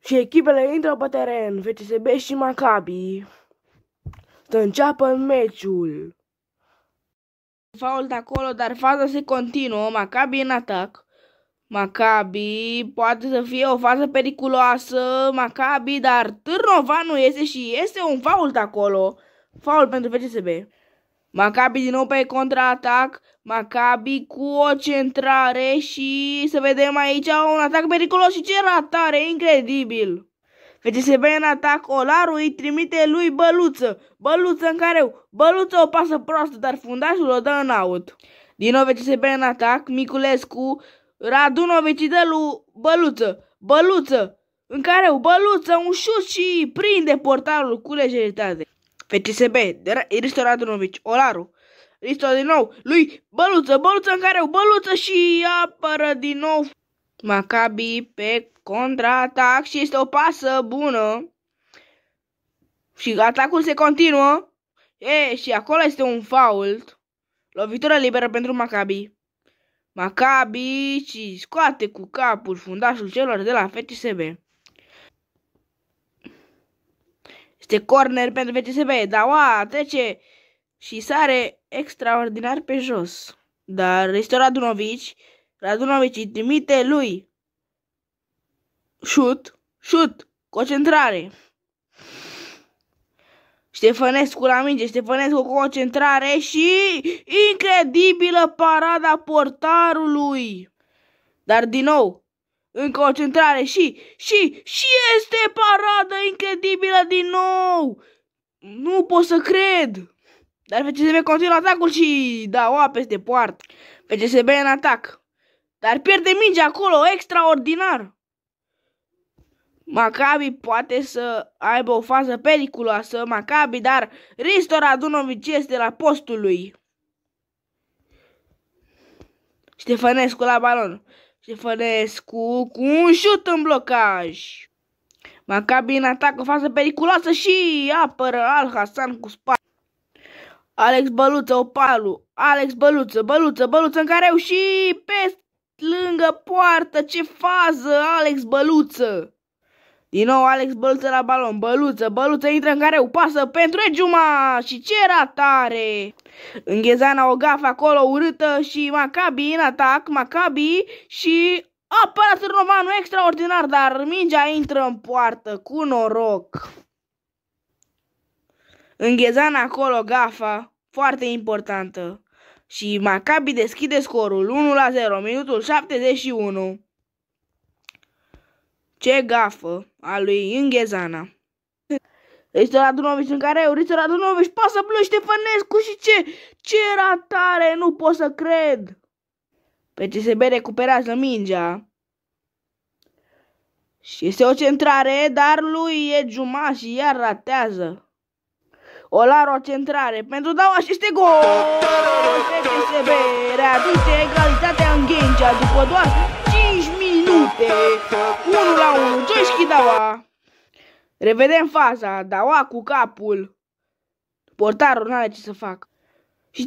Și echipele intră pe teren, FCSB și Maccabi. Să înceapă meciul. Fault acolo, dar faza se continuă. Maccabi în atac. Maccabi poate să fie o fază periculoasă. Maccabi, dar Târnova nu iese și este un fault acolo. Fault pentru FCSB. Maccabi din nou pe contraatac. Maccabi cu o centrare și să vedem aici un atac periculos și ce ratare, incredibil. FCSB în atac, Olaru îi trimite lui Băluță. Băluță în careu. Băluță o pasă proastă, dar fundașul o dă în out. Din nou FCSB în atac, Miculescu, Radunovic îi dă lui Băluță. Băluță în careu. Băluță, un șut și prinde portarul cu lejeritate. FCSB, Risto Radunovic, Olaru. Risto din nou, lui Băluță, Băluță în careu. Băluță și apără din nou Maccabi pe contraatac și este o pasă bună. Și atacul se continuă. Și acolo este un fault. Lovitură liberă pentru Maccabi. Maccabi și scoate cu capul fundașul celor de la FCSB. Este corner pentru FCSB. Daua trece și sare extraordinar pe jos. Dar este Radunovic. Radunovic îi trimite lui șut, concentrare. Ștefănescu la minge, Ștefănescu cu concentrare și incredibilă parada portarului. Dar din nou, încă o centrare și este parada incredibilă din nou. Nu pot să cred. Dar FCSB continuă atacul și Daua peste poartă. FCSB în atac. Dar pierde mingea acolo, extraordinar. Maccabi poate să aibă o fază periculoasă, Maccabi, dar Risto Radunovic este la postul lui. Ștefănescu la balon. Ștefănescu cu un șut în blocaj. Maccabi în atac, o fază periculoasă și apără Al Hassan cu spate. Alex Băluță, Opalu. Alex Băluță, Băluță în careu și pe lângă poartă. Ce fază, Alex Băluță. Din nou Alex Băluță la balon. Băluță intră în careu. Pasă pentru Ejuma și ce ratare. Înghezana o gafă acolo urâtă și Maccabi în atac. Maccabi și apără Târnovanu extraordinar, dar mingea intră în poartă cu noroc. Înghezana acolo gafa, foarte importantă. Și Maccabi deschide scorul 1-0, minutul 71. Ce gafă a lui Înghezana. Risto Radunovic în careu, Risto Radunovic pasă lui Ștefănescu și ce ratare, nu pot să cred. FCSB recuperează mingea. Și este o centrare, dar lui Ejuma și iar ratează. Olaru o centrare pentru Daua și este gol! FCSB readuce egalitatea în Ghencea după doar 5 minute. 1-1, Joșchi Daua. Revedem faza, Daua cu capul. Portarul n-are ce să facă. Și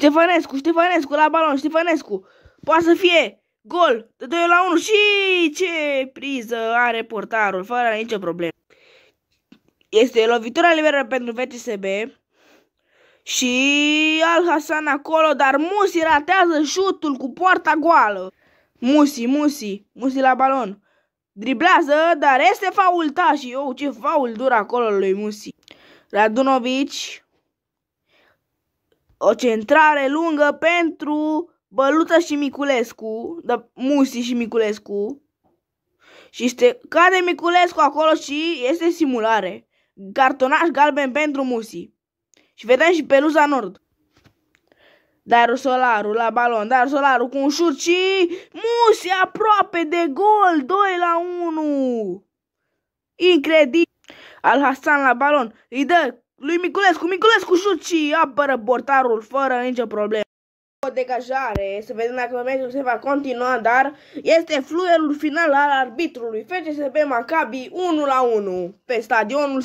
Ștefănescu la balon, Ștefănescu. Poate să fie gol de 2-1 și ce priză are portarul, fără nicio problemă. Este lovitura liberă pentru FCSB. Și Al Hassan acolo, dar Musi ratează șutul cu poarta goală. Musi la balon. Driblează, dar este faultat și ce faul dur acolo lui Musi. Radunovic. O centrare lungă pentru Băluță și Miculescu. Musi și Miculescu. Și cade Miculescu acolo și este simulare. Cartonaș galben pentru Musi. Și vedem și peluza nord. Dar Solaru la balon. Dar Solaru cu un șut și Musi aproape de gol. 2-1. Incredibil. Al Hassan la balon. Îi dă lui Miculescu șut și apără portarul fără nicio problemă. O degajare. Să vedem dacă meciul se va continua. Dar este fluierul final al arbitrului. FCSB Maccabi 1-1 pe stadionul